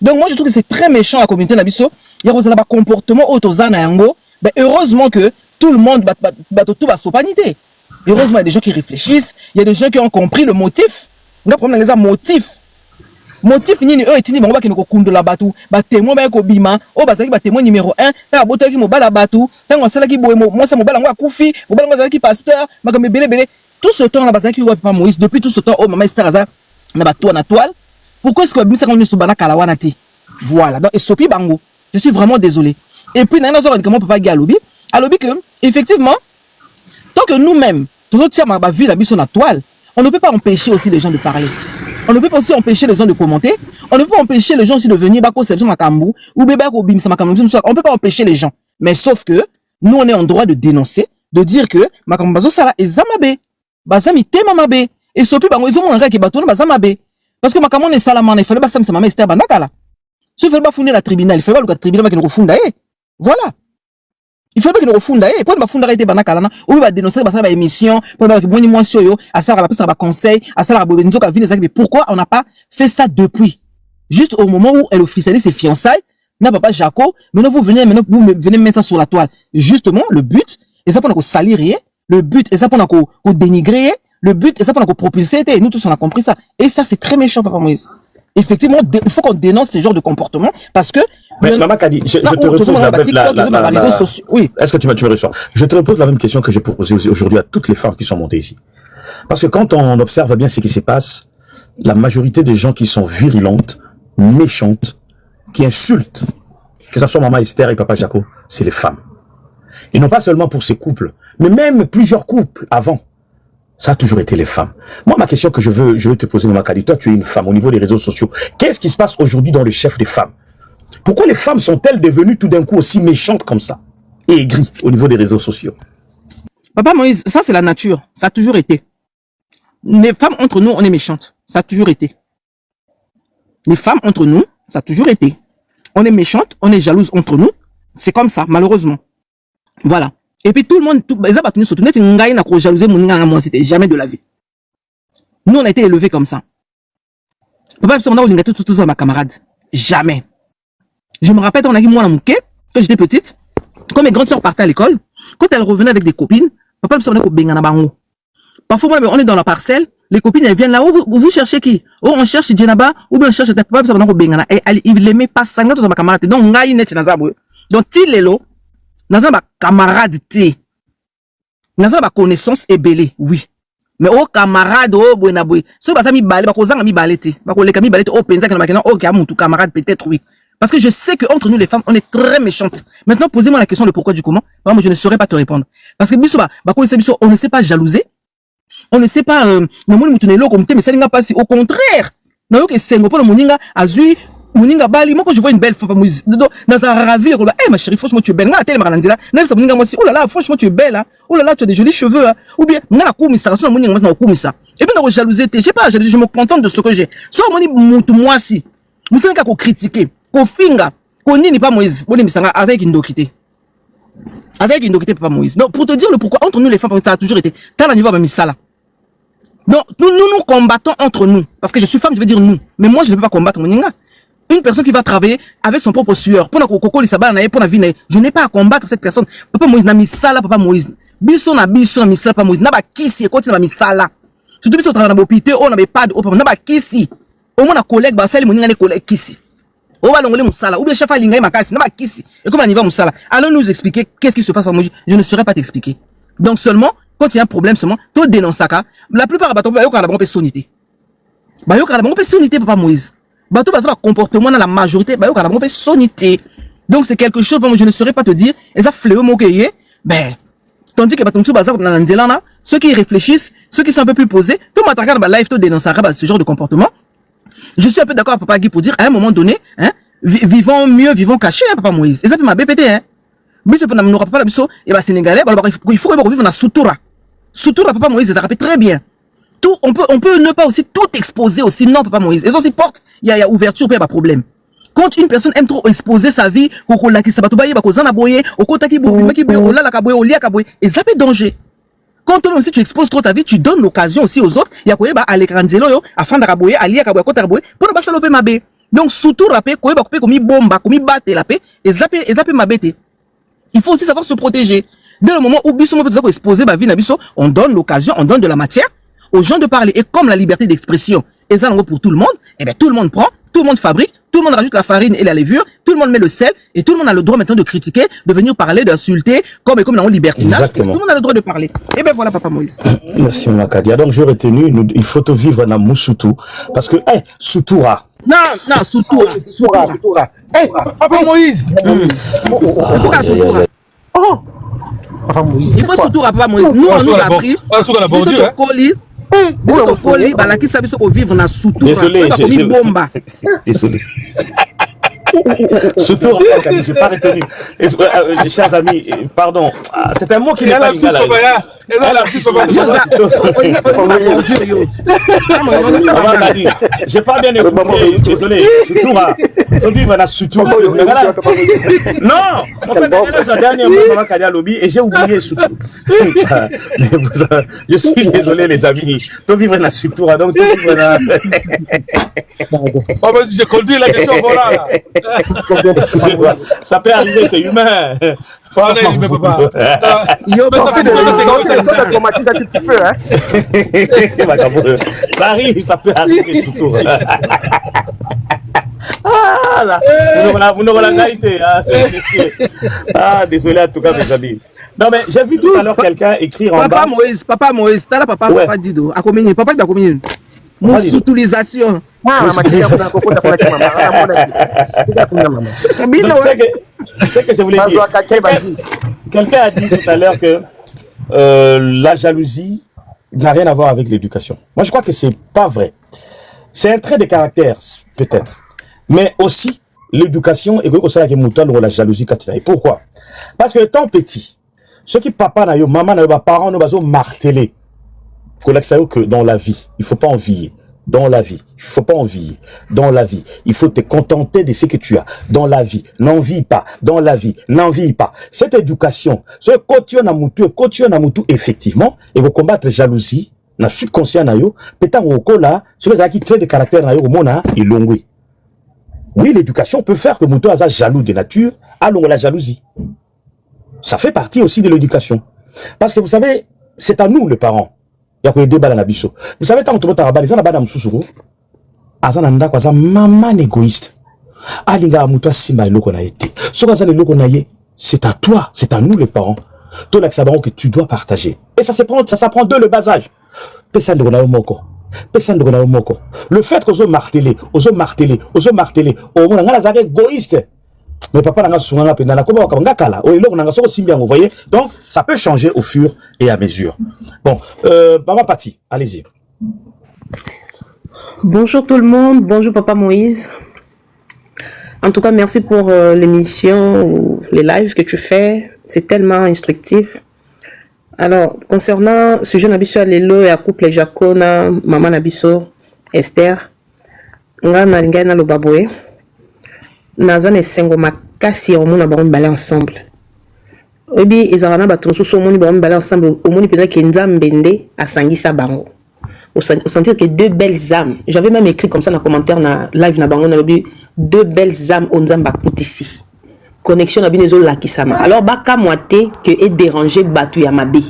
Donc moi je trouve que c'est très méchant la communauté Nabiso. Il y a un comportement autozana yango. Ben heureusement que tout le monde tout va sopanité. Heureusement il y a des gens qui réfléchissent, il y a des gens qui ont compris le motif. Le problème c'est motif. Motif nini eux etini bango ba kino kokundula batu ba témoin ba ko bima o ba zaki ba témoin numéro 1 ta boto ki mobala batu tango sala ki boye moi ça mobala ngo akufi mobala ngo zaki pasteur makambe belé tout ce temps là ba zaki wa papa Moïse depuis tout ce temps oh maman Esther aza na ba toile na toile. Pourquoi est-ce que bimisa ko nyoso bana kala wana ti voilà donc et sopi bango je suis vraiment désolé. Et puis nana zo comment papa gi alobi que effectivement tant que nous-mêmes tout tia ma vie la biso na toile on ne peut pas empêcher aussi les gens de parler. On ne peut pas aussi empêcher les gens de commenter. On ne peut pas empêcher les gens aussi de venir bako seption makambu ou bébé ko bim makambu. On peut pas empêcher les gens. Mais sauf que nous on est en droit de dénoncer, de dire que makambu bazo sala ezamabe. Bazami tema mabe. Et sopi bango ezo monanga ki bato na bazamabe. Parce que makambu ne salamana, il fallait pas ça maman Esther bandakala. Si il fallait pas founder la tribunal, il fallait pas le tribunal qui nous refunda voilà. Il faut pas que nous refunda pour ne funda été banaka là ou va dénoncer ba émission pour ba boni moi soyo à ça ba conseil à ça la bonzo ka vini ça mais pourquoi on n'a pas fait ça depuis juste au moment où elle officialise ses fiançailles n'a papa Jaco maintenant vous venez mettre ça sur la toile justement le but et ça pour nous salir le but et ça pour nous dénigrer le but et ça pour nous propulser nous tous on a compris ça et ça c'est très méchant papa Moïse. Effectivement, il faut qu'on dénonce ce genre de comportement parce que... Mais Maman Kadi, je te repose oui. Est-ce que tu me reçois? Je te repose la même question que j'ai posée aujourd'hui à toutes les femmes qui sont montées ici. Parce que quand on observe bien ce qui se passe, la majorité des gens qui sont virulentes, méchantes, qui insultent, que ce soit Maman Esther et Papa Jaco, c'est les femmes. Et non pas seulement pour ces couples, mais même plusieurs couples avant. Ça a toujours été les femmes. Moi, ma question que je veux te poser, Maman Kadi, toi, tu es une femme au niveau des réseaux sociaux. Qu'est-ce qui se passe aujourd'hui dans le chef des femmes? Pourquoi les femmes sont-elles devenues tout d'un coup aussi méchantes comme ça et aigries au niveau des réseaux sociaux? Papa Moïse, ça c'est la nature. Ça a toujours été. Les femmes entre nous, on est méchantes. Ça a toujours été. Les femmes entre nous, ça a toujours été. On est méchantes, on est jalouses entre nous. C'est comme ça, malheureusement. Voilà. Et puis tout le monde, c'était jamais de la vie. Nous, on a été élevés comme ça. Papa, on a tout ça, ma camarade. Jamais. Je me rappelle, on a dit, moi, quand j'étais petite, quand mes grandes sœurs partaient à l'école, quand elles revenaient avec des copines, papa, parfois, moi, on est dans la parcelle, les copines, elles viennent là, vous cherchez qui? Oh, on cherche Djenaba, ou bien on cherche papa, et il l'aimait pas, ça, ma camarade. Donc, on a une donc, Tilelo, Naza ba camarade té. Naza ba connaissance et belé, oui. Mais oh camarade, oh buena boy. Ce ba mi balé, ba kozanga mi balé té. Ba koleka mi balé té, oh penza que na oh kamutu camarade peut-être oui. Parce que je sais que entre nous les femmes, on est très méchantes. Maintenant, posez-moi la question de pourquoi du comment. Moi, je ne saurais pas te répondre. Parce que biso on ne sait pas jalouser. On ne sait pas mais ça n'a pas si au contraire. Non que c'est pour le moninga azui Moninga Bali, moi quand je vois une belle femme, dans un ravi, eh ma chérie, franchement tu es belle, nga telle marandila, même ça moninga moi aussi, oh là là, franchement tu es belle, hein, oh là là tu as des jolis cheveux, hein, ou bien nga la koumisa, so moninga moi na koumisa, et puis dans jalousie, je sais pas, je me contente de ce que j'ai, so moni moi si, moussi ko critiquer, ko finga, ko nini pas Moïse, boni misanga avec une dokité papa Moïse. Donc pour te dire le pourquoi entre nous les femmes, ça a toujours été, t'as la niveau à misala. Donc nous combattons entre nous, parce que je suis femme, je veux dire nous, mais moi je ne peux pas combattre moninga. Une personne qui va travailler avec son propre sueur pour la vie, je n'ai pas à combattre cette personne. Papa Moïse n'a mis ça là, papa Moïse. Biso na mis ça, papa Moïse. N'a pas kisi et continue à mis ça là. Surtout biso travaille dans l'hôpital, on n'avait pas de papa, n'a pas kisi. Au moins la collègue, bah celle moninga les collègues kisi. On va l'ongler moussala. Ou bien chef à l'ingay ma casse, n'a pas kisi. Et comment on y va moussala? Allons nous expliquer qu'est-ce qui se passe, papa Moïse. Je ne saurais pas t'expliquer. Donc seulement quand il y a un problème seulement, toi dénonce ça. La plupart bah yo kala bango sonité. Bah yo kala bango sonité, papa Moïse. Bateau basa ba comportement dans la majorité ba yo kala bonpe sonité. Donc c'est quelque chose je ne saurais pas te dire et ça fléau mo keye ben tandis que batumsu basa na nzelana ceux qui réfléchissent, ceux qui sont un peu plus posés, tout m'attaquer dans la live to dénoncer ce genre de comportement. Je suis un peu d'accord avec papa Guy pour dire à un moment donné hein vivons mieux vivons cachés hein, papa Moïse. Et ça peut ma BPT hein. Biso pour nous pas la biso et ba sénégalais il faut vivre dans sutura. Sutura papa Moïse ça rappelle très bien. Tout, on peut ne pas aussi tout exposer aussi, non, papa Moïse. Et ça, c'est porte, il y a ouverture, pas de problème. Quand une personne aime trop exposer sa vie, et ça peut danger. Quand toi aussi tu exposes trop ta vie, tu donnes l'occasion aussi aux autres, il y a quoi, à l'écran de afin d'araboyer, à l'IA, pour ne pas saloper ma bé. Donc surtout rapé koyeba couper comme bomba comme battre la paix et zapper ma bête. Il faut aussi savoir se protéger. Dès le moment où biso mo peut exposer ba vie na biso, on donne l'occasion, on donne de la matière aux gens de parler. Et comme la liberté d'expression est ça pour tout le monde, et bien tout le monde prend, tout le monde fabrique, tout le monde rajoute la farine et la levure, tout le monde met le sel et tout le monde a le droit maintenant de critiquer, de venir parler, d'insulter, comme dans le libertinage. Exactement. Tout le monde a le droit de parler. Et bien voilà, Papa Moïse. Merci, Makadia. Donc, j'ai retenu, il faut te vivre dans Moussoutou. Parce que, Soutoura. Non, Soutoura. Hey, Papa Moïse. Soutoura. Papa Moïse. Il faut Soutoura, Papa Moïse. Nous, on nous a appris. Désolé, désolé. Soutoura, je n'ai pas retenu. Chers amis, pardon, c'est un mot qui n'est pas lingala. J'ai pas bien écouté, désolé. Soutoura, faut vivre dans Soutoura. Non, en fait, j'ai dernier mot lobby et j'ai oublié Soutoura. Je suis désolé, les amis. Faut vivre dans Soutoura, donc tout vivre dans. Oh, mais si j'ai conduit la question, voilà. Ça peut arriver, c'est humain. Yo, mais ça fait des traumatisé un petit peu, hein. Ça arrive, ça peut arriver surtout. Ah là, vous n'aurez la qualité. Ah, désolé en tout cas, mes amis. Non, mais j'ai vu tout à l'heure quelqu'un écrire en bas. Papa Moïse, t'as là, papa Dido, à communier, papa de communier. Mon sous-utilisation. C'est que je voulais dire. Quelqu'un a dit tout à l'heure que la jalousie n'a rien à voir avec l'éducation. Moi, je crois que c'est pas vrai. C'est un trait de caractère, peut-être. Mais aussi, l'éducation est que ça la jalousie. Pourquoi? Parce que étant petit, ceux qui papa na yo, maman na yo, parents na yo, martelé. Que dans la vie, il faut pas envier. Dans la vie, il faut pas envier. Dans la vie, il faut te contenter de ce que tu as. Dans la vie, n'envie pas. Dans la vie, n'envie pas. Cette éducation, ce quotidien na mutu, effectivement, et vous combattre jalousie, na subconscient na yo, peut-être au cola, ce que ça qui trait de caractère na yo, au mona, il longwe. Oui, l'éducation peut faire que mutu a jaloux de nature, allons la jalousie. Ça fait partie aussi de l'éducation. Parce que vous savez, c'est à nous, les parents. Il y a quoi deux balles à biso. Vous savez, tant que tu as balles, ça n'a pas d'amsousou. Azananda quoi ça, maman égoïste. Alinga amuto simba eloko na été. Ce que ça eloko na yé, c'est à toi, c'est à nous les parents. Toi là que tu dois partager. Et ça s'apprend de le bas âge. Personne de moko. Personne de moko. Le fait qu'on martelé, au moins on a égoïste. Mais papa n'a pas vous voyez. Donc ça peut changer au fur et à mesure. Bon, Maman Pati, allez-y. Bonjour tout le monde, bonjour Papa Moïse. En tout cas, merci pour l'émission, les lives que tu fais. C'est tellement instructif. Alors, concernant ce jeune Nabiso Alelo et à couple Jacona, Maman Nabiso, Esther, nga na lingana lo baboué. Nazane sengo makasi au monde ba balé ensemble. Obi ezarana ba tonso so moni ba balé ensemble au moni pena kenza mbende asangisa bango. Au sentir que deux belles âmes. J'avais même écrit comme ça dans commentaire na live na bango na lobi deux belles âmes onzamba kutisi. Connexion na binezo lakisama. Alors baka moité que est dérangé batu ya mabe.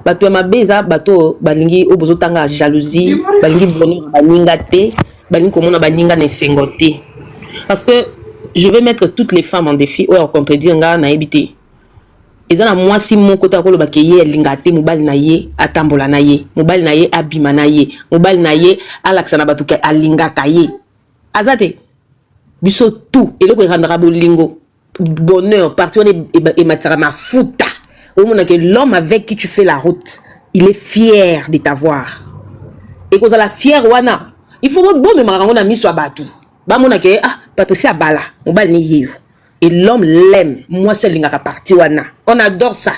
Batu ya mabe za bato balingi obozo tanga jalousie, balingi bonheur baninga te, balingi komona baninga na sengote. Parce que je vais mettre toutes les femmes en défi ou en contredire nga na ebité. Ezana moi si mon côté ko lo bakeye lingate mobali na ye atambola na ye, mobali na ye abima na ye, mobali na ye alaksana batuka alingaka ye. Azate biso tout eloko erandra bolingo bonheur partir et matara ma futa. Au moment que l'homme avec qui tu fais la route, il est fier de t'avoir. Et quand la fière wana, il faut bon me marango na mi so batu. Ba mona ke Patricia Bala, mobali ni yeu. Et l'homme l'aime. Moi, c'est l'ingaka parti wana. On adore ça.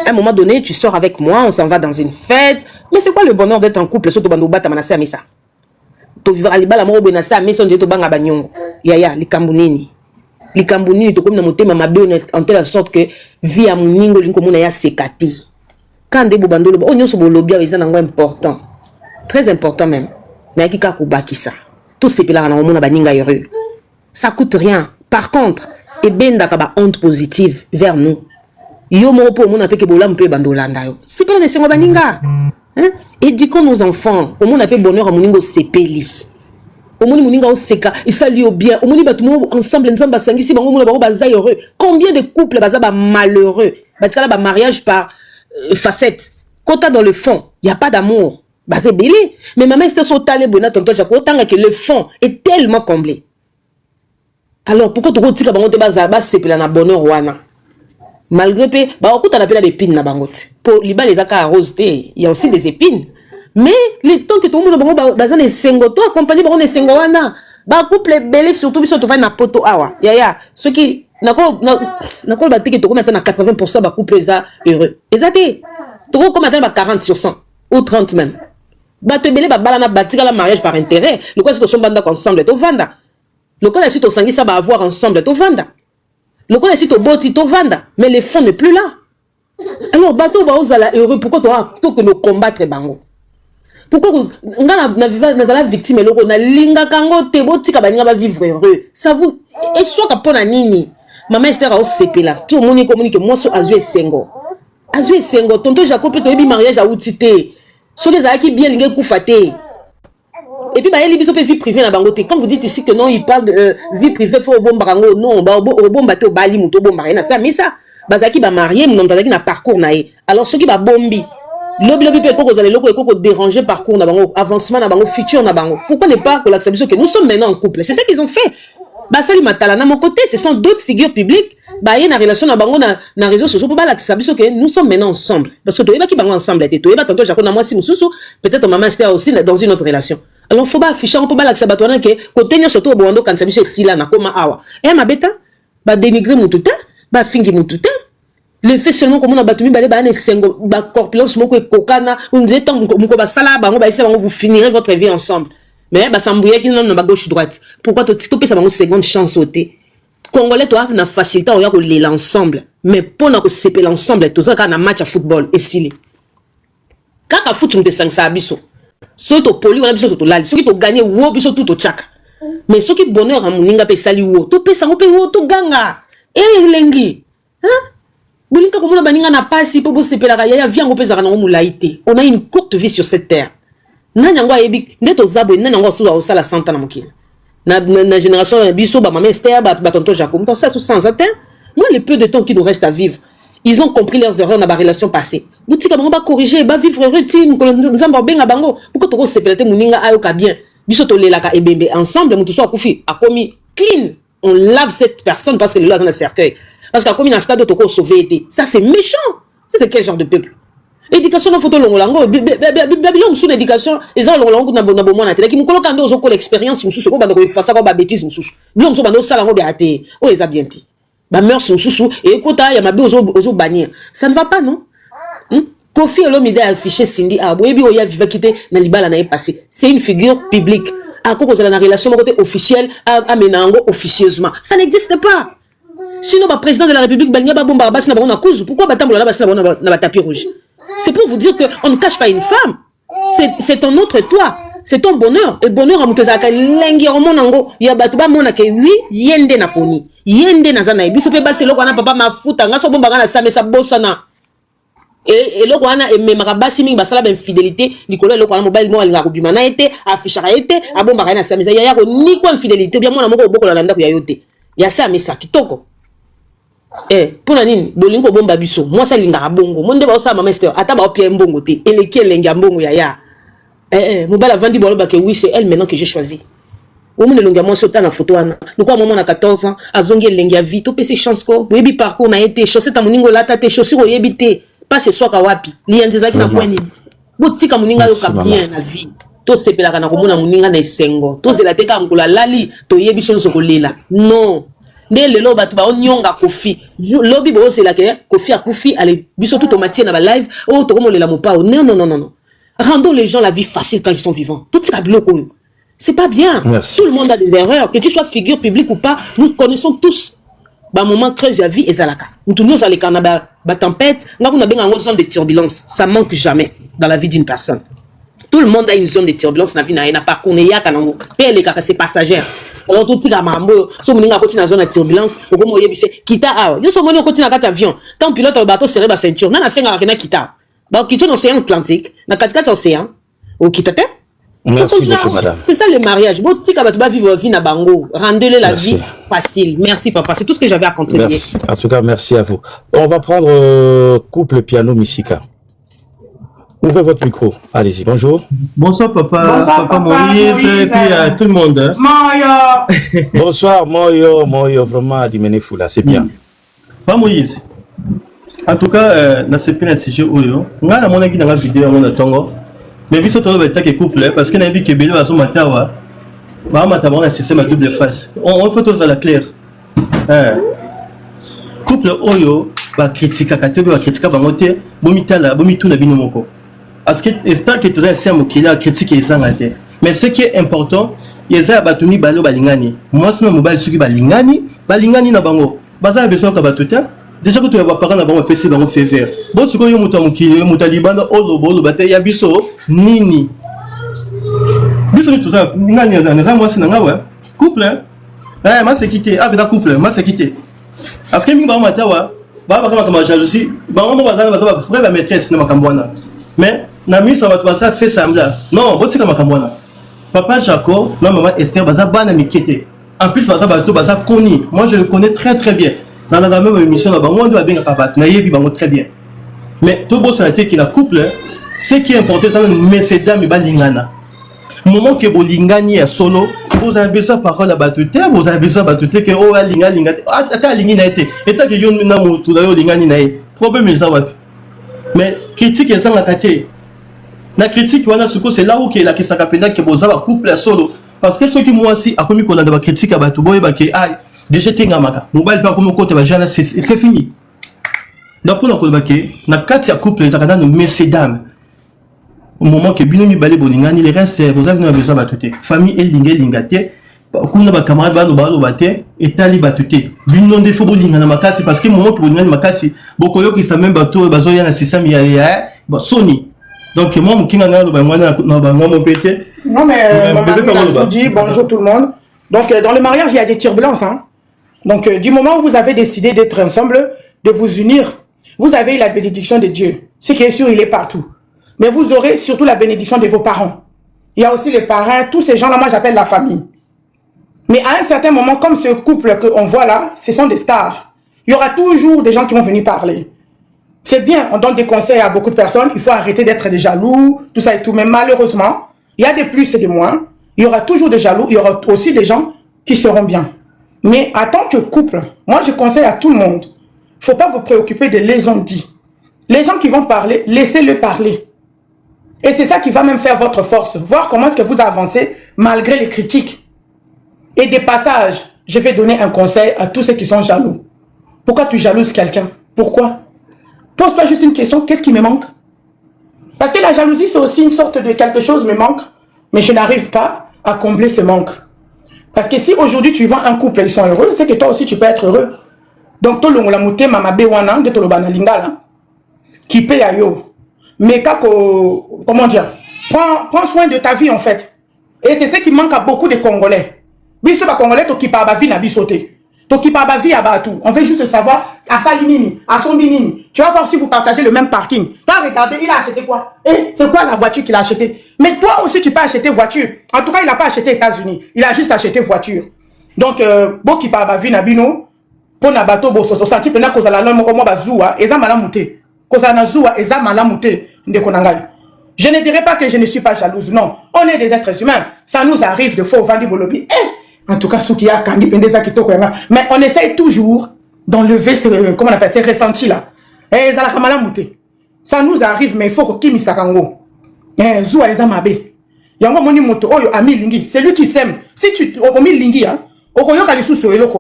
À un moment donné, tu sors avec moi, on s'en va dans une fête. Mais c'est quoi le bonheur d'être en couple? Surtout bando bata manasa mesa. To vivre ali bala mo benasa mesa on dit to banga banyongo. Yaya likambunini. Likambunini to comme na motema mabe en telle sorte que vie à moningo linko mona ya sekati. Quand de bobando lo on nyoso bolobia eza nango important. Très important même. Mais qui ka ko bakisa. Tout c'est là na omona baninga heureux. Ça coûte rien. Par contre, et ben dakaba honte positive vers nous. Yo mo po mona peke bolam pe bandolanda yo. C'est pas les baninga. Hein? Éduquons nos enfants. Au monde appelle bonheur à moningo sepeli. Au monde moninga au seka. Et ça lui au bien. Au monde batumo ensemble ensemble basangi si bango mona baro baza heureux. Combien de couples baza ba malheureux. Batikala ba mariage par facette. Quand dans le fond, il y a pas d'amour. Bah c'est belé. Mais maman c'était son talé bona tonton Jaco tanga que le fond est tellement comblé. Alors pourquoi tu retika bango te baza ba sepela na bonheur wana? Malgré que, bah, on a appelé des épines na bangote. Pour les les aka rose, il y a aussi des épines. Mais le temps que tout le monde a besoin de sengo, toi accompagné par des sengo wana, bah couple belé surtout si tu vas na poto awa. Ya ceux qui n'accord batté que tu maintenant à 80% bah couple ça heureux. Exacté. Tu vois comme maintenant 40 sur 100 ou 30 même. Bah te belé bah balana bâtir la mariage par intérêt. Le quoi si tu sont banda ensemble to vanda. Le quoi si tu sangi ça va avoir ensemble to vanda. Le quoi si tu boti to vanda, mais le fond n'est plus là. Alors bateau va aux ala heureux pourquoi toi que nous combattre bango. Pourquoi na la victime et loko na linga kango te boti ka banya ba vivre heureux. Ça vous et soit ka pona nini. Maman Esther au CP là. Tout le monde communique moi so azue sengo. Azue sengo tonton Jacob to ebi mariage a outité. So les aki bien linga kufate. Et puis, bah, il y a vie privée dans Bangote. Quand vous dites ici que non, il parle de vie privée, il faut au bon barango. Non, au bon bateau, bali, mouto, bon barina. Ça, mais ça, bazaki va marier, mon tazaki na parcours naé. Alors, ceux qui va bombi, lobby, peut vous allez le déranger parcours na bango, avancement na bango, futur na bango. Pourquoi ne pas que l'acceptation que nous sommes maintenant en couple? C'est ça qu'ils ont fait. Bah, ça, matala na mon côté, ce sont d'autres figures publiques. Bah, il y a une relation na bango na réseaux sociaux pour pas l'acceptation que nous sommes maintenant ensemble. Parce que toi, qui bango ensemble, toi, tantôt, j'accorde à moi si moussou, peut-être maman c'était aussi dans une autre relation. Alors, il faut pas afficher, on peut pas l'accepter, que, côté, surtout au Bondo, quand ça veut dire si là, na koma awa. Eh, ma bêta, bah, dénigrer mon tout bah, fingi mon tout le fait seulement comme on a battu, bah, les sengo, bah, corpulence, moko et kokana, on disait, tant, moko, bah, salaba, bah, vous finirez votre vie ensemble. Mais, bah, ça m'brouille qui n'a pas gauche-droite. Pourquoi tu peux ça, une seconde chance sauter? Congolais, toi, na facilité, on y a l'ensemble. Mais, pour nous, c'est l'ensemble, tout ça, quand on a match à football, et si quand on a foot, on te sent ça, abisso. Ceux qui poli wana biso to lali ceux qui to gagner wo biso tout to chaka mais ceux qui bonheur à moninga pe sali wo to pesa ngo pe wo to ganga lengi hein bolinka ko mona baninga na pasi po bo sepela ka ya via ngo pesa kana ngo mulaité. On a une courte vie sur cette terre nanya ngo ayebi ndeto zabo nanya ngo sula o sala 100 ans na mokili na génération biso ba mama Esther ba tonton Jacob to ça sous 100 ans moi le peu de temps qui nous reste à vivre. Ils ont compris leurs erreurs dans la relation passée. Boutika bango ba corriger, ba vivre heureux team, ko nzamba benga bango. Pourquoi to sepelate muninga ayoka bien. Biso to lelaka ebembe ensemble, mutu so akufi akomi clean. On lave cette personne parce que le dans le cercueil. Parce qu'à comme un stade to ko sauver été. Ça c'est méchant. Ça c'est quel genre de peuple? Éducation na photo longolango, babilon sous l'éducation, les gens longolango na bomo na télé qui mukolo kando zo ko l'expérience mususu ko bando ko fasa ko ba bêtise mususu. Bilon so bando sala ngo biate. O eza bien ti. Bah meurs son sous et écoute il y a ma bé aux bannières ça ne va pas non Kofi Olomide a affiché Cindy Abouebi Oya Viva quitté na libala na passé c'est une figure publique à cause de la relation côté officielle à Menango officieusement ça n'existe pas sinon le président de la République Bania ba bomba bas na ba on cause pourquoi batambo na bas na tapis rouge c'est pour vous dire que on ne cache pas une femme c'est ton autre toi. C'est ton bonheur. Et bonheur, amuke zaka lengi omonango ya batuba mona ke oui yende na poni. Yende na zana biso pe basi loko wana papa mafuta ngaso bomba kana sa mesa bosana. Et loko wana me makabasi mingi basala ben fidélité likolo loko wana mobile mo alinga kobima na été affichera été abomba kana sa mesa ya ko ni ko infidélité bien mona moko boko la ndako ya yote. Ya sa mesa kitoko. Pona nini bolingo bomba biso. Moi ça linga bongo. Monde ba osa mama Esther ata ba opie mbongo te. Eleki lenga mbongo ya. Mobile a vendu que oui, c'est elle maintenant que j'ai choisi. Au moins, le gars, sauté la photo. Nous, quand on a 14 ans, à zonguer l'engia vie, tout ces chances quoi. Oui, parcours, on a été chaussé à moningo là, t'as chaussé au yébité. Pas ce soir, kawapi. L'y a des qui n'a pas ni. Boutique à moninga yo bien la vie. Tout c'est pela kana komona moninga na sengo. Tout c'est la teka mkula lali, to yebi son sokolela. Non. Dès le loba tu ba onyonga kofi. Lobi bo c'est la que kofi a kofi, allez, biso tout automatique na ba live. Oh, to komo le la mopa. Non. Rendons les gens la vie facile quand ils sont vivants. Tout ce qui c'est pas bien. Merci. Tout le monde a des erreurs. Que tu sois figure publique ou pas, nous connaissons tous. Bah, moment très la vie et zalaka. Nous tous les canabas, bah, tempête, nous avons besoin de turbulence. Ça manque jamais dans la vie d'une personne. Tout le monde a une zone de turbulence dans la vie, n'a pas connu ya kanango. Père les c'est passagère. Alors tout tika mambo, so moninga continue dans zone de turbulence, okomo yebise kita a. Yo so moni continue dans avion. Tant pilote au bateau serré ba ceinture. Na senga na kita. Ba kitso dans l'océan Atlantique, na katikati océan. O kitate? Merci beaucoup, madame. C'est ça le mariage. Bon, tika ba vivre vie na bango. Rendez-le la vie facile. Merci papa, c'est tout ce que j'avais à contribuer. Merci. En tout cas, merci à vous. On va prendre couple piano Missika. Ouvrez votre micro. Allez-y, bonjour. Bonsoir papa, Bonsoir, papa Moïse, et puis à tout le monde. Hein. Moyo. Bonsoir, Moyo, vraiment, Dimene Foula, c'est bien. Papa Moïse, en tout cas, na sepi na sujet oyo, nga na mona ki na nga vidéo mona tongo. Mais vu ça tolo beta ke couple parce que na bi ke belo bazo matawa. Ba mata bona système à double face. On fait tous à la claire. Couple oyo ba critique ka ba critique bango te, bomitala, bomituna bino moko. Parce que j'espère que tu as un qui a critiqué les gens. Mais ce qui est important, il y a batumi balo balingani. Moi, c'est un mobile qui balingani na bango. Baza besoin que batuta. Déjà que tu vas parler na bango PC bango fait vert. Bon, ce que yo muta mukile, muta libanda olo bate ya biso nini. Biso ni tout ça, ngani na moi c'est na wa. Couple. Moi c'est quitté. Ah ben couple, moi c'est quitté. Parce que mi ba matawa, ba kama jalousie, bango baza frère ba maîtresse na makambwana. Mais Nami ça va ça fait semblant. Non, votre comme Kamwana. Papa Jaco, non maman Esther baza bana mikete. En plus baza bato baza koni. Moi je le connais très très bien. Dans la même émission là-bas, on doit bien kabat. Na yebi bango très bien. Mais tout beau santé qui la couple, ce qui est important c'est mais ces dames balingana. Moment que bolingani est solo, vous avez besoin de parole à batute, vous avez besoin de batute que oh linga. Ata lingi na été. Et tant que yon na mutu da yo lingani na été. Problème est ça. Mais critique est ça la kate. La critique c'est là où qui la qui s'appelle que boza ba couple solo parce que ceux qui moi aussi a commis qu'on a de critique à batu boy ba que ai déjà tenga maka mobile pas comme côté ba jana c'est fini. Donc pour na que na kati ya couple les akana no messieurs dames au moment que binomi balé boningani les restes vous avez besoin batuté famille et lingate kuna ba camarade ba baté et tali batuté binon de fo bolingana makasi parce que moment que bolingani makasi bokoyo qui sa même bateau bazo yana 600 ya ba soni. Donc moi mon king Non mais maman dit bonjour tout le monde. Donc dans le mariage il y a des turbulences hein. Donc du moment où vous avez décidé d'être ensemble, de vous unir, vous avez la bénédiction de Dieu. Ce qui est sûr, il est partout. Mais vous aurez surtout la bénédiction de vos parents. Il y a aussi les parrains, tous ces gens-là, moi j'appelle la famille. Mais à un certain moment, comme ce couple qu'on voit là, ce sont des stars. Il y aura toujours des gens qui vont venir parler. C'est bien, on donne des conseils à beaucoup de personnes, il faut arrêter d'être des jaloux, tout ça et tout. Mais malheureusement, il y a des plus et des moins. Il y aura toujours des jaloux, il y aura aussi des gens qui seront bien. Mais en tant que couple, moi je conseille à tout le monde, il ne faut pas vous préoccuper de les ont dit. Les gens qui vont parler, laissez-le parler. Et c'est ça qui va même faire votre force. Voir comment est-ce que vous avancez malgré les critiques. Et des passages, je vais donner un conseil à tous ceux qui sont jaloux. Pourquoi tu jalouses quelqu'un? Pourquoi? Pose-toi juste une question, qu'est-ce qui me manque? Parce que la jalousie, c'est aussi une sorte de quelque chose me manque, mais je n'arrive pas à combler ce manque. Parce que si aujourd'hui tu vois un couple, ils sont heureux, c'est que toi aussi tu peux être heureux. Donc, tout le monde mama bewana de tolobana lingala qui paye à yo. Mais comment dire? Prends soin de ta vie en fait. Et c'est ce qui manque à beaucoup de Congolais. Biso ba Congolais to qui pa vie na bisoté. On veut juste savoir à Salinini, à Sombinini. Tu vas voir si vous partagez le même parking. Toi, regardez, il a acheté quoi? Et c'est quoi la voiture qu'il a acheté? Mais toi aussi, tu peux acheter voiture. En tout cas, il n'a pas acheté États-Unis. Il a juste acheté voiture. Donc, Boki Pabavi Nabino, pour Nabato Bosso, senti pena cause la langue comme Bazoua, Eza Malamute. Cause na Zoua, Eza Malamute, Ndekonangai. Je ne dirais pas que je ne suis pas jalouse, non. On est des êtres humains. Ça nous arrive de fois au Vandi Bolobi. En tout cas, mais on essaye toujours d'enlever ce, comment on appelle, ces ressentis-là. Ça nous arrive, mais il faut que Kimi Sakango. Zoua Ezamabe. Yango Moni Moto, Oyo Ami Lingi. C'est lui qui s'aime. Si tu Omi Lingi, Okoyo Kalisu Soelo.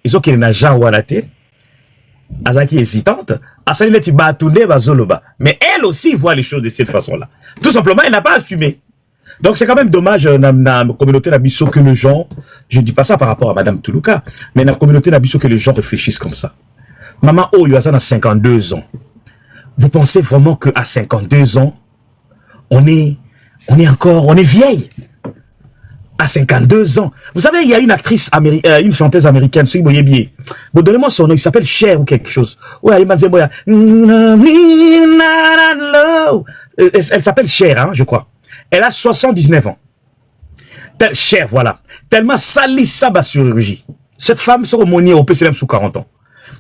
Ils ont qu'il n'a jamais wanaté. Azaki hésitante. Asali leti batune bazoloba. Mais elle aussi voit les choses de cette façon-là. Tout simplement, elle n'a pas assumé. Donc c'est quand même dommage dans la communauté d'Abisso que les gens, je ne dis pas ça par rapport à Madame Toulouka, mais dans la communauté d'Abisso que les gens réfléchissent comme ça. Maman Oyo a 52 ans. Vous pensez vraiment qu'à 52 ans, on est vieille? À 52 ans. Vous savez, il y a une actrice américaine, une chanteuse américaine, bon, donnez-moi son nom, il s'appelle Cher ou quelque chose. Ouais, elle s'appelle Cher, hein, je crois. Elle a 79 ans. Cher, voilà. Tellement salissa ba chirurgie. Cette femme sort au Monier au PCLM sous 40 ans.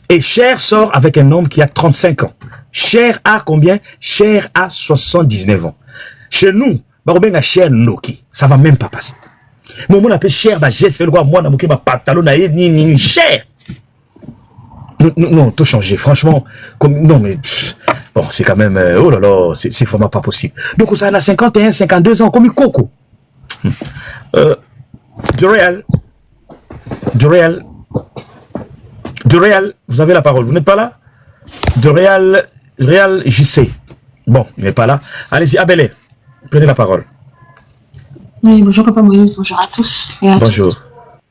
Et Cher sort avec un homme qui a 35 ans. Cher a combien? Cher a 79 ans. Chez nous, bah, Cher Noki. Ça va même pas passer. Mais on appelle Cher, bah, geste, le quoi, moi, ma pantalon, ni Cher. Non, tout changé. Franchement, non, mais, bon, c'est quand même, oh là là, c'est vraiment pas possible. Donc, ça en a 51, 52 ans, comme une coco. Du réel, vous avez la parole. Vous n'êtes pas là? Du réel, JC. Bon, il n'est pas là. Allez-y, Abelé, prenez la parole. Oui, bonjour Papa Moïse, bonjour à tous. Et à bonjour.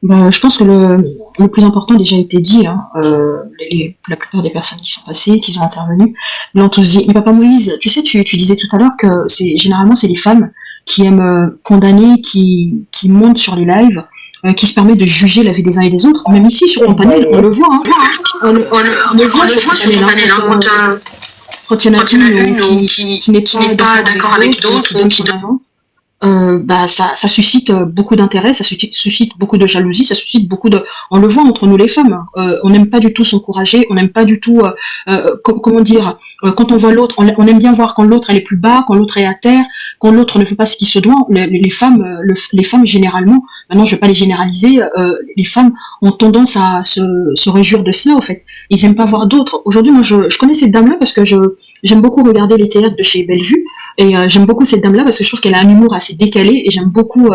Je pense que le plus important a déjà été dit. Hein. La plupart des personnes qui sont passées, qui sont intervenues, l'ont tous dit. Mais Papa Moïse, tu sais, tu disais tout à l'heure que généralement c'est les femmes qui aiment condamner, qui montent sur les lives, qui se permettent de juger la vie des uns et des autres. Même ici sur mon panel, on le voit. Hein. On le voit sur mon panel. Quand il y en a une qui n'est pas d'accord avec d'autres, qui ça suscite beaucoup d'intérêt, ça suscite beaucoup de jalousie, ça suscite beaucoup de... On le voit entre nous les femmes, on n'aime pas du tout s'encourager, on n'aime pas du tout, comment dire, quand on voit l'autre, on aime bien voir quand l'autre elle est plus bas, quand l'autre est à terre, quand l'autre ne fait pas ce qu'il se doit. Les femmes généralement, maintenant je vais pas les généraliser, les femmes ont tendance à se réjouir de cela, au fait. Ils aiment pas voir d'autres. Aujourd'hui, moi je connais cette dame-là parce que j'aime beaucoup regarder les théâtres de chez Bellevue, et j'aime beaucoup cette dame-là parce que je trouve qu'elle a un humour assez décalé, et j'aime beaucoup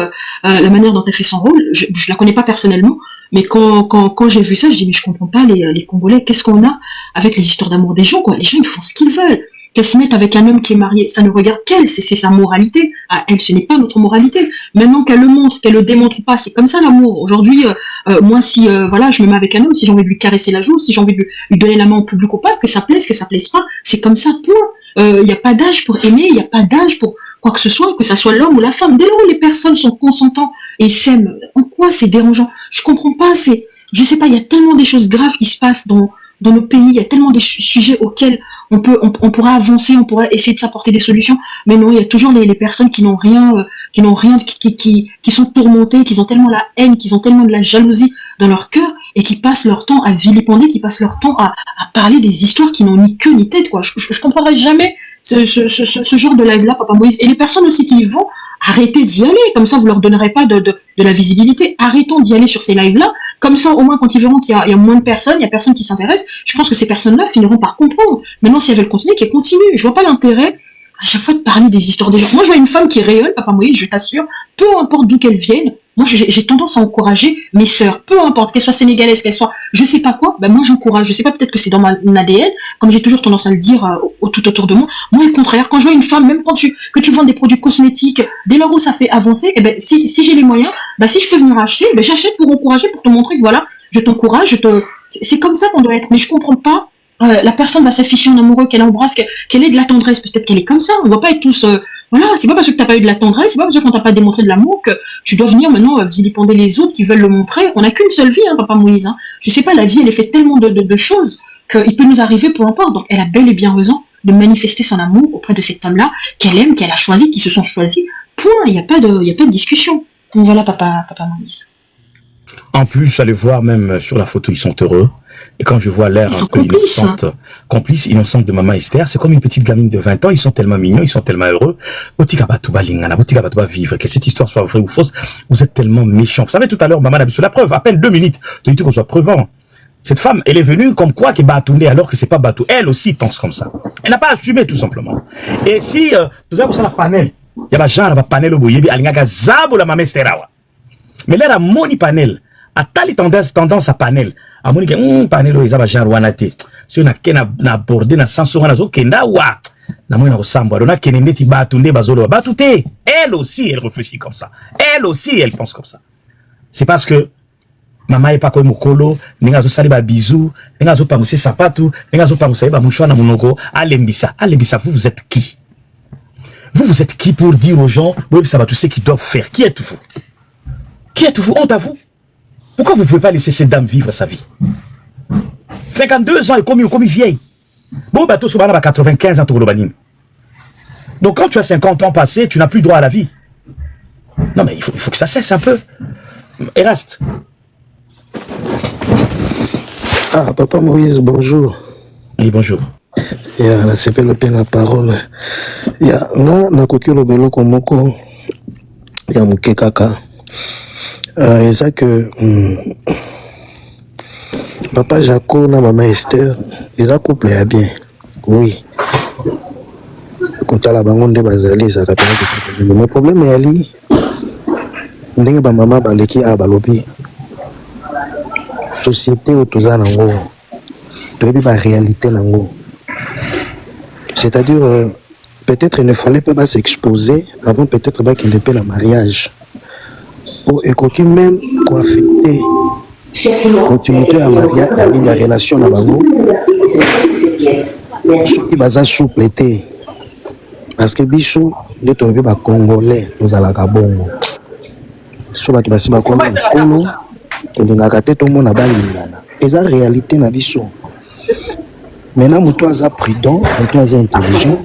la manière dont elle fait son rôle. Je la connais pas personnellement, mais quand j'ai vu ça, je dis mais je comprends pas les Congolais, qu'est-ce qu'on a avec les histoires d'amour des gens, quoi. Les gens ils font ce qu'ils veulent. Qu'elle se mette avec un homme qui est marié, ça ne regarde qu'elle, c'est sa moralité. À elle, ce n'est pas notre moralité. Maintenant qu'elle le montre, qu'elle le démontre pas, c'est comme ça l'amour. Aujourd'hui, moi si voilà, je me mets avec un homme, si j'ai envie de lui caresser la joue, si j'ai envie de lui donner la main au public ou pas, que ça plaise pas, c'est comme ça, point. Il n'y a pas d'âge pour aimer, il n'y a pas d'âge pour quoi que ce soit soit l'homme ou la femme. Dès lors où les personnes sont consentants et s'aiment, en quoi c'est dérangeant? Je comprends pas, je sais pas, il y a tellement des choses graves qui se passent dans nos pays, il y a tellement des sujets auxquels on pourra avancer, on pourra essayer de s'apporter des solutions, mais non, il y a toujours les personnes qui n'ont rien, qui sont tourmentées, qui ont tellement la haine, qui ont tellement de la jalousie dans leur cœur, et qui passent leur temps à vilipender, qui passent leur temps à parler des histoires qui n'ont ni queue ni tête, quoi. Je comprendrai jamais ce genre de live-là, Papa Moïse. Et les personnes aussi qui y vont, arrêtez d'y aller, comme ça vous leur donnerez pas de la visibilité. Arrêtons d'y aller sur ces lives-là, comme ça au moins quand ils verront qu'il y a moins de personnes, il y a personne qui s'intéresse, je pense que ces personnes-là finiront par comprendre. Maintenant, si elles veulent continuer, qu'elles continuent. Je vois pas l'intérêt à chaque fois de parler des histoires des gens. Moi, je vois une femme qui rayonne, Papa Moïse, je t'assure, peu importe d'où qu'elle vienne. Moi, j'ai tendance à encourager mes sœurs, peu importe, qu'elles soient sénégalaises, qu'elles soient, je sais pas quoi, moi j'encourage. Je sais pas, peut-être que c'est dans mon ADN, comme j'ai toujours tendance à le dire tout autour de moi. Moi, au contraire, quand je vois une femme, même que tu vends des produits cosmétiques, dès lors où ça fait avancer, si j'ai les moyens, si je peux venir acheter, j'achète pour encourager, pour te montrer que voilà, je t'encourage, c'est comme ça qu'on doit être. Mais je comprends pas. La personne va s'afficher en amoureux, qu'elle embrasse, qu'elle ait de la tendresse, peut-être qu'elle est comme ça. On doit pas être tous, voilà, c'est pas parce que t'as pas eu de la tendresse, c'est pas parce qu'on t'a pas démontré de l'amour que tu dois venir maintenant vilipender les autres qui veulent le montrer. On n'a qu'une seule vie, hein, Papa Moïse. Hein. Je sais pas, la vie elle est faite tellement de choses qu'il peut nous arriver peu importe. Donc elle a bel et bien raison de manifester son amour auprès de cet homme-là qu'elle aime, qu'elle a choisi, qui se sont choisis. Point. Il y a pas de discussion. Donc voilà, Papa Moïse. En plus, allez voir même sur la photo, ils sont heureux. Et quand je vois l'air un peu innocente de Maman Esther, c'est comme une petite gamine de 20 ans, ils sont tellement mignons, ils sont tellement heureux. Botika Batouba Lingana, Botika Batouba vivre, que cette histoire soit vraie ou fausse, vous êtes tellement méchants. Vous savez, tout à l'heure, Maman a vu sur la preuve, à peine 2 minutes, tu dis qu'on soit preuve. Cette femme, elle est venue comme quoi qu'elle Batoundé, alors que c'est pas Batou. Elle aussi pense comme ça. Elle n'a pas assumé, tout simplement. Et si, vous avez la panel, il y a des gens, la panel au boyebi, alingaga zabo la Maman Esther. Mais là, la moni panel, a tali tendance à panel. A moni que panel oza ba genre wana te. Si on a kena na aborder na sens wana zo kenda wa. Na moni na ressemble. On a kenende ti batunde bazolo batute. Elle aussi elle réfléchit comme ça. Elle aussi elle pense comme ça. C'est parce que Maman est pas comme mokolo, nenga zo sali ba bisou, nenga zo pangose sapatu, nenga zo pangose ba mouchoir na monoko, alembisa, vous êtes qui? Vous êtes qui pour dire aux gens, oui, ça va tout ce qu'ils doivent faire? Qui êtes-vous? Qui êtes-vous? Honte à vous? Pourquoi vous ne pouvez pas laisser cette dame vivre sa vie? 52 ans et comme vieille. Bon, bateau sur 95 ans, donc quand tu as 50 ans passés, tu n'as plus droit à la vie. Non, mais il faut que ça cesse un peu. Eraste. Ah, Papa Moïse, bonjour. Oui, bonjour. Il y a la CP le la parole. Il y a na koki le belo komoko. Il y a muke kaka. Et ça que Papa Jaco na Maman Esther, ils ont couplé à bien. Oui. Quand tu as la bangonde bazali, ça rappelle que le problème est ali. Ndenge ba maman baleki a balobi. Société autoza nango. Doyebi ba réalité nango. C'est-à-dire peut-être il ne fallait pas s'exposer avant peut-être qu'il ait le mariage. Ou écoquer même quoi affecter continuité à mariage à la relation na bango. Qui baza souple été. Parce que biso de toyebi ba congolais nous ala kabongo. So ba tibasi ba kongo kolo to ngaka te to mona balingana. Eza réalité na biso. Maintenant, mutu aza prudent, mutu aza intelligent,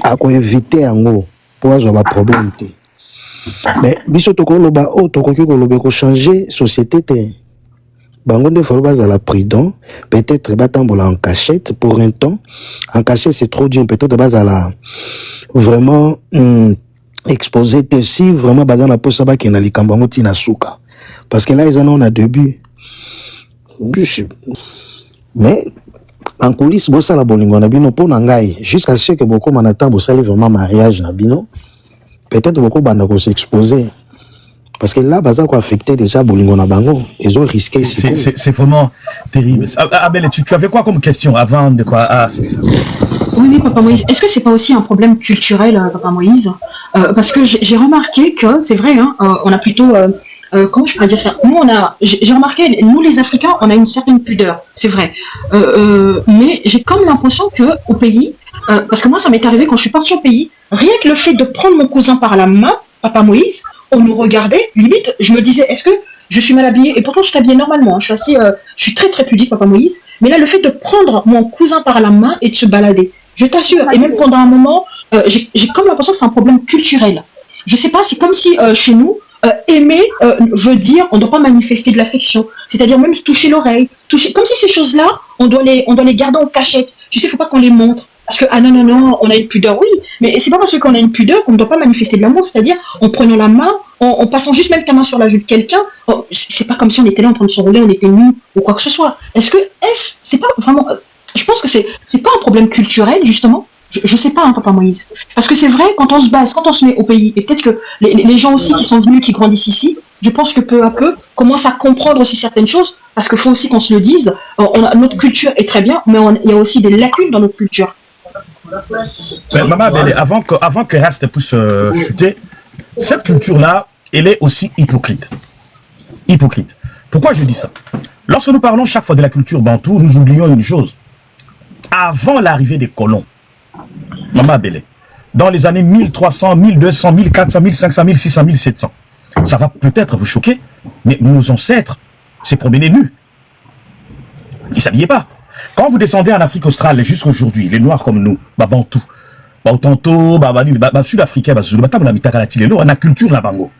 a ko éviter yango pour avoir problème té. Mais biso to ko loba o to ko loba ko changer société té. Bango de faut pas la prudent, peut-être batambola en cachette pour un temps. En cachette c'est trop dur, peut-être bas à la vraiment exposé si vraiment bazan la posa ba ki na likambango tina suka. Parce que là ils en ont à début. Mais en coulisses, bossa la bolingo na bino pour nangai jusqu'à ce que beaucoup manatan bossali vraiment mariage na bino. Peut-être beaucoup banda ko s'exposer. Parce que là, baza ko affecté déjà bolingo na bango, ils ont risqué. C'est vraiment terrible. Abel, tu avais quoi comme question avant de quoi? Ah, c'est ça. Oui, Papa Moïse. Est-ce que c'est pas aussi un problème culturel, Papa Moïse? Parce que j'ai remarqué que c'est vrai, hein, on a plutôt comment je pourrais dire ça? Nous, j'ai remarqué, nous les Africains, on a une certaine pudeur, c'est vrai. Mais j'ai comme l'impression que au pays, parce que moi, ça m'est arrivé quand je suis partie au pays, rien que le fait de prendre mon cousin par la main, Papa Moïse, on nous regardait, limite, je me disais, est-ce que je suis mal habillée? Et pourtant, je suis habillée normalement. Je suis assis, je suis très très pudique, Papa Moïse. Mais là, le fait de prendre mon cousin par la main et de se balader, je t'assure. Et même pendant un moment, j'ai comme l'impression que c'est un problème culturel. Je sais pas, c'est comme si chez nous, aimer veut dire on ne doit pas manifester de l'affection, c'est-à-dire même se toucher l'oreille, toucher, comme si ces choses-là on doit les garder en cachette. Tu sais, faut pas qu'on les montre parce que ah non, on a une pudeur, oui, mais c'est pas parce qu'on a une pudeur qu'on ne doit pas manifester de l'amour, c'est-à-dire en prenant la main, en passant juste même ta main sur la joue de quelqu'un, c'est pas comme si on était là en train de se rouler, on était nus ou quoi que ce soit. C'est pas vraiment, je pense que c'est pas un problème culturel justement. Je sais pas, hein, Papa Moïse. Parce que c'est vrai, quand on se base, quand on se met au pays, et peut-être que les gens aussi qui sont venus, qui grandissent ici, je pense que peu à peu, commencent à comprendre aussi certaines choses, parce qu'il faut aussi qu'on se le dise, notre culture est très bien, mais il y a aussi des lacunes dans notre culture. Mais Maman Bélé, avant que Reste puisse chuter, cette culture-là, elle est aussi hypocrite. Hypocrite. Pourquoi je dis ça? Lorsque nous parlons chaque fois de la culture bantou, nous oublions une chose. Avant l'arrivée des colons, Maman Bélé, dans les années 1300, 1200, 1400, 1500, 1600, 1700, ça va peut-être vous choquer, mais nos ancêtres se promenaient nus. Ils ne s'habillaient pas. Quand vous descendez en Afrique australe jusqu'aujourd'hui, les Noirs comme nous, Bantou, Bautanto, Sud-Africains, on a culture la bango.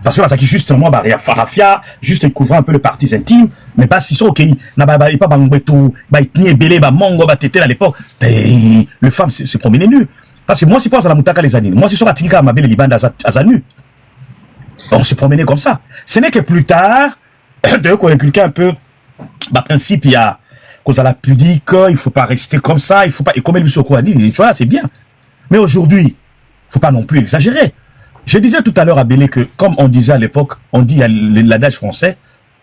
Parce que ça qui justement rafia juste couvrir un peu les parties intimes, mais pas si ça ok na pas bangbetou ba itnie belé ba mongo ba tété à l'époque, les femmes se promenaient nues. Parce que moi si pas à la mutaka les années, moi si sur atika ma belle libanda à nu. On se promenait comme ça. Ce n'est que plus tard de qu'on inculquer un peu bah principe il y a cause à la pudique, il faut pas rester comme ça, il faut pas et comme elle tu vois c'est bien. Mais aujourd'hui, faut pas non plus exagérer. Je disais tout à l'heure à Bélé que, comme on disait à l'époque, on dit à l'adage français,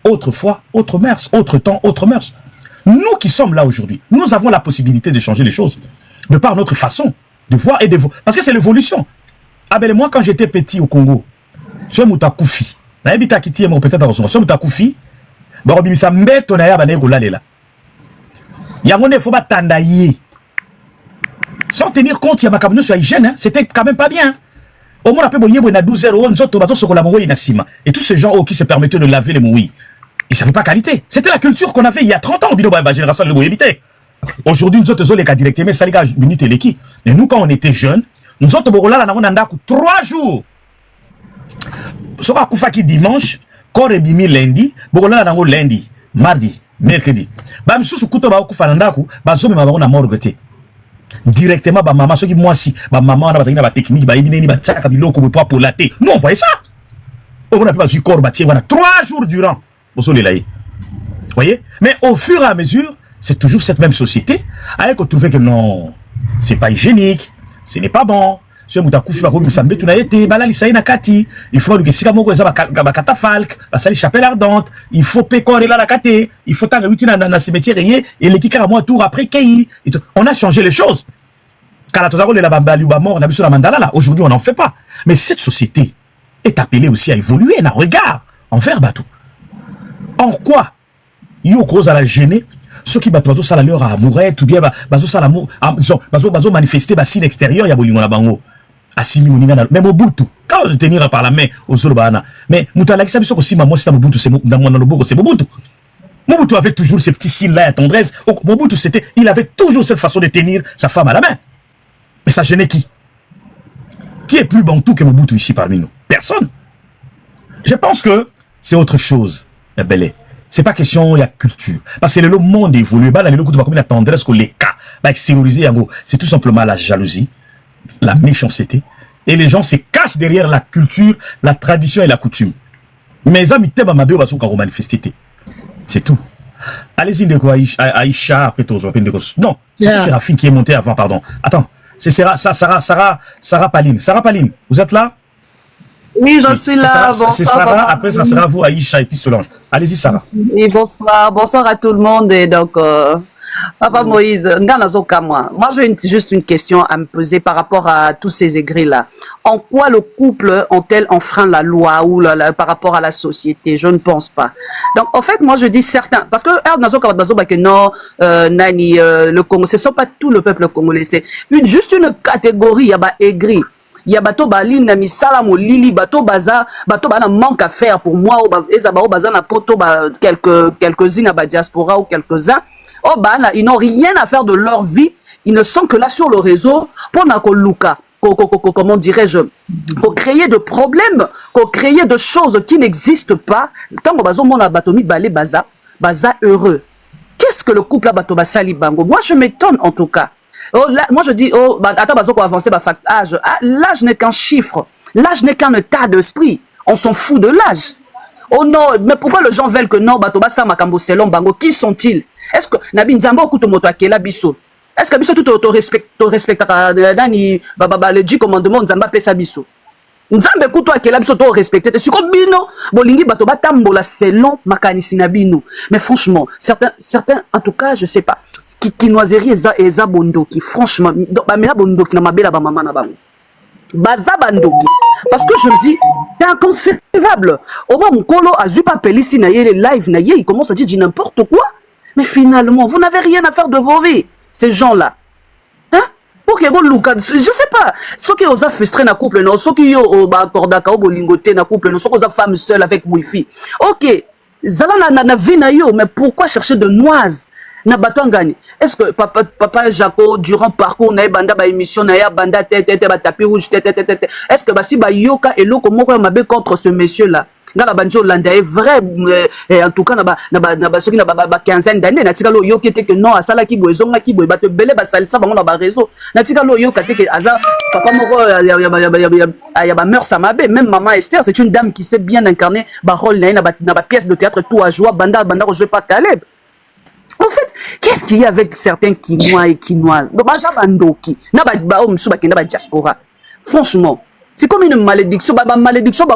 autrefois, autre mœurs, autre temps, autre mœurs. Nous qui sommes là aujourd'hui, nous avons la possibilité de changer les choses, de par notre façon de voir et de voir. Parce que c'est l'évolution. Ah Bélé, moi quand j'étais petit au Congo, ce Mouta Koufi, Naebita kiti mo peut-être dans son somme ta koufi. Ba robimisa mbeto na ya ba neko lalela. Yango ne faut pas tandayer. Sans tenir compte, il y a ma cabine sur hygiène, hein, c'était quand même pas bien. Au moins, après, il y a 12 heures, on et tous ces gens qui se permettaient de laver les mouilles, ils ne savaient pas qualité. C'était la culture qu'on avait il y a 30 ans, génération de mouilles. Aujourd'hui, nous autres, les cas directement, mais ça, les gars, mais nous, quand on était jeunes, nous autres, on a 3 jours. Ce qu'on a fait dimanche, quand on a mis lundi, on a lundi, mardi, mercredi. Bam sous couteau ba ku fananda ku ba zo me ma ba na morgete directement ba maman soki moi si ba maman na ba tangina ba technique ba ibineni ba tsaka biloko bo pour latter. Nous on voyait ça. On a pas du corps bâti voilà 3 jours durant. Vous solez là. Voyez? Mais au fur et à mesure, c'est toujours cette même société avec qu'on trouvait que non, c'est pas hygiénique, ce n'est pas bon. Ce mutakufi ba ko bisambe tu na été balali ça na kati, il faut que sika moko eza ba catafalque, ba sali chapelle ardente, il faut pécorer là la kate, il faut tanga uti na cimetière et les kika moi tour après kei. On a changé les choses. Quand la tozako le la bambali ba mort na biso la mandala là, aujourd'hui on n'en fait pas. Mais cette société est appelée aussi à évoluer na regard envers bateau. En quoi yo cause à la gêner ceux qui battent ça la leur à mourir tout bien bazo ça l'amour bazo manifester ba signe extérieur ya bolingo na bango. Asimi Moninga, même Mobutu, quand on tenir par la main aux Zolobana. Mais Moutala qui s'appelle aussi maman, c'est Mobutu, c'est dans mon lobo, c'est Mobutu. Mobutu avait toujours ces petits signes-là à tendresse. Mobutu, il avait toujours cette façon de tenir sa femme à la main. Mais ça gênait qui? Qui est plus bantou que Mobutu ici parmi nous? Personne. Je pense que c'est autre chose, la belle. C'est pas question, il y a culture. Parce que le monde évolue. Bah, le coup de la tendresse que les cas, bah, extérioriser, c'est tout simplement la jalousie, la méchanceté, et les gens se cachent derrière la culture, la tradition et la coutume. Mes amis, c'est tout. Allez-y, Aïcha, après tout, non, c'est Séraphine qui est montée avant, pardon. Attends, c'est Sarah Paline. Sarah Paline, vous êtes là? Oui, je suis là. C'est Sarah, après ça sera vous, Aïcha, et puis Solange. Allez-y, Sarah. Et bonsoir à tout le monde, et donc... Papa Moïse, moi j'ai juste une question à me poser par rapport à tous ces aigris-là. En quoi le couple ont-elles enfreint la loi ou par rapport à la société? Je ne pense pas. Donc en fait, moi je dis certains, parce que non, le Congo, ce ne sont pas tout le peuple congolais, c'est juste une catégorie, il y a aigri. Il y a bateau bali na misala mo lili bateau baza manque à faire pour moi ou baza na poto quelques-uns na diaspora ou quelques-uns. Oh bah ils n'ont rien à faire de leur vie, ils ne sont que là sur le réseau pour nakoluka. Comment dirais-je, pour créer de problèmes, pour créer de choses qui n'existent pas. Tant que bazo mon abatomi balé baza heureux. Qu'est-ce que le couple à bateau basali bango? Moi je m'étonne en tout cas. Oh, là, moi je dis, oh, bah, attends, bazo pour avancer, bah, âge. L'âge n'est qu'un chiffre. L'âge n'est qu'un état d'esprit. On s'en fout de l'âge. Oh non, mais pourquoi les gens veulent que non, bato basa makambo selon bango? Qui sont-ils? Est-ce que Nabi Nzambo okuto moto akela biso? Est-ce que biso tout respecte nani le 10 commandements Nzamba pesa biso? Nzambe kuto akela biso to respecter. C'est comme bino bolingi bato batambola selon makanisi na bino. Mais franchement, certains en tout cas, je sais pas. Qui noiserie eza bondoki franchement ba mela bondoki na mabela ba mama na bango baza bandoki parce que je me dis c'est inconcevable au moins mukolo azupa pelisi na yé les live na yé il commence à dire n'importe quoi mais finalement vous n'avez rien à faire de vos vies ces gens là hein pour que bon luka je sais pas ceux qui osent frustrer na couple non ceux qui yo ba cordaka o bolingoté na couple non ceux qui osent femme seule avec wifi ok zala na vie na yo mais pourquoi chercher de noises na bato ngani? Est-ce que papa Jaco durant parcours na banda ba émission na ya banda tete ba tapis rouge tete est-ce que basi ba yoka eloko moko mabe contre ce monsieur là ngala banjo landa est vrai en tout cas na soki na ba quinzaine d'années na tika lo yoki te que non asala ki boezonga ki boe bato belé ba salisa bango na ba réseau na tika lo yoka te que aza papa moko ya ba mœurs mabe même maman Esther c'est une dame qui sait bien incarner ba rôle na ba pièce de théâtre tout à joie banda jouer pas Caleb. En fait, qu'est-ce qu'il y a avec certains Quinois et Quinoises? Diaspora. Franchement, c'est comme une malédiction. Malédiction,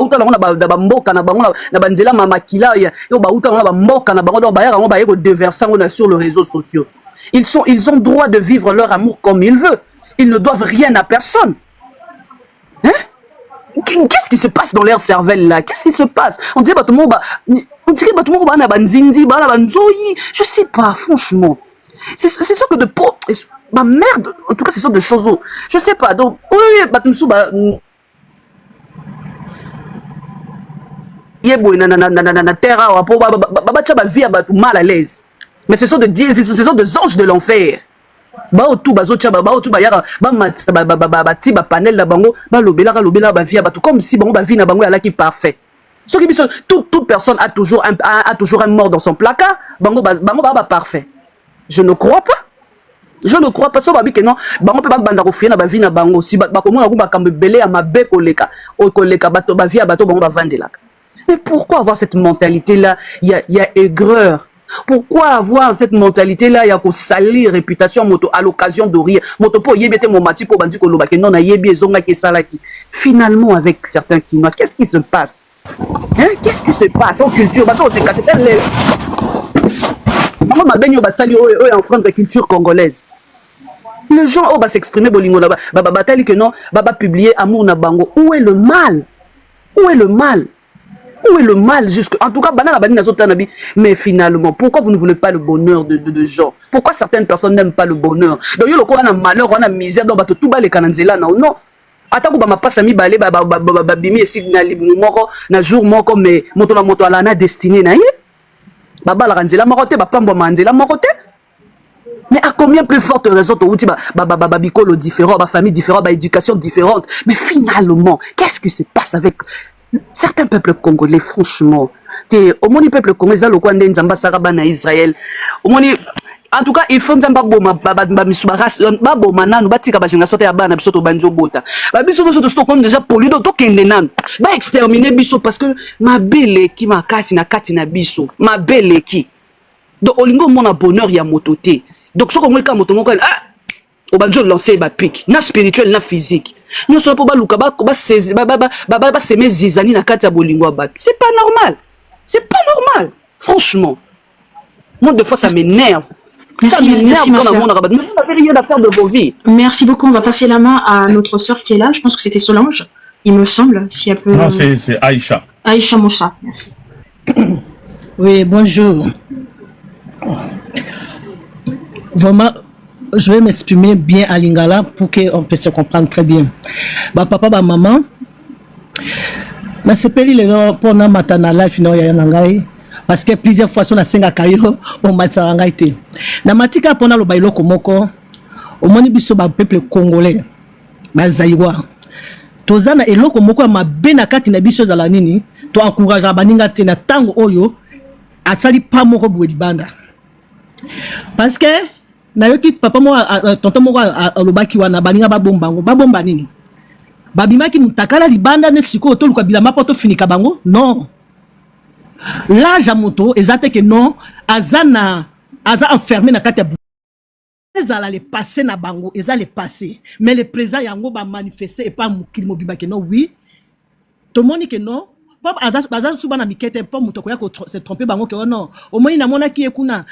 sur les réseaux sociaux. Ils ont droit de vivre leur amour comme ils veulent. Ils ne doivent rien à personne. Hein? Qu'est-ce qui se passe dans leur cervelle là? Qu'est-ce qui se passe? On dirait bah tout le monde na banzindi, bah la banzoyi. Je sais pas, franchement. C'est sûr que de peau, bah merde. En tout cas, c'est sûr de choses. Je sais pas. Donc oui, bah tout le bah yebo na terre pour bah vie bah mal à l'aise. Mais ce sont des anges de l'enfer. Ba otu bazocha ba otu ba yaka ba ti ba panel la bango ba lobela ba via ba tout comme si bango ba vie na bango ala qui parfait. Ce qui toute personne a toujours un mort dans son placard, bango ba parfait. Je ne crois pas. Je ne crois pas ça ba bi que non bango pe ba banda ko fie na ba vie na bango si ba ko mona ko ba kambebele ya mabe koleka ba to ba via ba to bango ba vandela. Mais pourquoi avoir cette mentalité là? Il y a aigreur. Pourquoi avoir cette mentalité-là? Il y a qu'on salir réputation moto à l'occasion de rire. Moto pour yébete mon mati pour bandi koloba que non na yébi zonga ke salaki. Finalement avec certains Kinois, qu'est-ce qui se passe? Hein? Qu'est-ce qui se passe en culture? Bah ça on s'est caché les. Maman ma benyo ba sali en France de culture congolaise. Les gens va s'exprimer bolingo là ba batali que non ba publier amour na bango. Où est le mal? Où est le mal? Où est le mal jusque... En tout cas, mais finalement, pourquoi vous ne voulez pas le bonheur de gens? Pourquoi certaines personnes n'aiment pas le bonheur? Donc, il y a un malheur, on a misère, donc tout bas les cananzela, non. Attends, bah, ma passe à mi balé, bimi et signal, na jour, moko, mais moto à la destinée, na yé. Baba la ranzela, morote, bah, pambo manzela, morote. Mais à combien plus forte raison, tu as bicolo différent, famille différente, éducation différente. Mais finalement, qu'est-ce qui se passe avec certains peuples congolais, franchement? Au moins, les peuples congolais, le Rwanda, Nzamba, Saraba, na Israël. Au moins, en tout cas, il faut Nzamba, déjà pollué, donc exterminer biso parce que ma belle qui m'a cassé na katina biso, ma belle qui. Donc, au lingo, mon bonheur, il y a mototé. Donc, ce qu'on veut quand moto, au banjo lancer ba pic na spirituel na physique nous sommes pas luka ba semer zizani na kati ya bolingo ba c'est pas normal franchement moi des fois ça m'énerve. Merci, merci ma sœur. Vous n'avez rien à faire de vos vies. Merci beaucoup, on va passer la main à notre sœur qui est là, je pense que c'était Solange il me semble, si elle peut... Non, c'est Aïcha Moussa, merci. Oui, bonjour. Vraiment, je vais m'exprimer bien à Lingala pour qu'on puisse se comprendre très bien. Bah papa, bah maman, na sepeli le pour na matana life no ya ngai parce que plusieurs fois on a senga kayo on matsa ngai te. Na matika pona lo bailo komoko au moni biso ba peuple congolais ba zaïwa. Tozana eloko moko ma bena kati na biso za la nini to encourage baninga te na tango oyo asali pa moko bwedi banda. Parce que na yoki papa mo tonton moko alobaki wana baninga babomba nini babimaki mutakala libanda ne siko to luka bilama poto finika bango non là jamoto ezate que non aza enfermé na kati ezala le passé na bango ezala le passé mais le présent yango ba manifester et pas mukili mobimba que non oui tout le monde que non papa aza suba na mikete pas muto ko ya ko se tromper bango que non au moins na mona ki ekuna